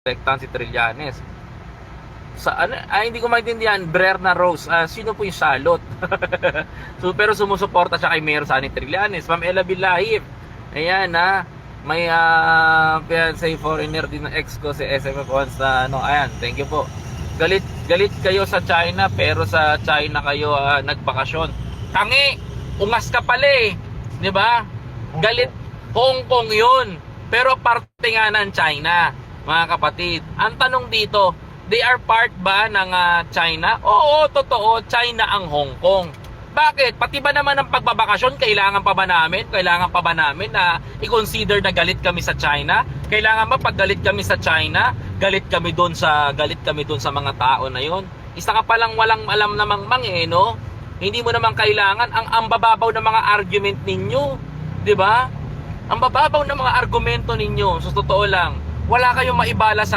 protektahan si Trillanes. Sa ano, hindi ko maintindihan, Berna Rose, sino po yung salot? So, pero sumusuporta siya kay Mayor Sunny Trillanes. Ma'am Ella Bilahib, ayan may fiancé foreigner din ng ex ko si SMF Once na ayan, thank you po. Galit kayo sa China, pero sa China kayo nagbakasyon. Tangi, ungas ka pala eh, di ba? Galit, Hong Kong yun, pero parte nga ng China, mga kapatid. Ang tanong dito, they are part ba ng China? Oo, totoo, China ang Hong Kong. Bakit? Pati ba naman ng pagbabakasyon, kailangan pa ba namin na i-consider na galit kami sa China? Kailangan ba pag galit kami sa China, galit kami doon sa mga tao na yon? Isa ka palang walang alam namang no? Hindi mo naman kailangan ang bababaw ng mga argument ninyo, 'di ba? Ang bababaw ng mga argumento ninyo, sa totoo lang, wala kayong maibala sa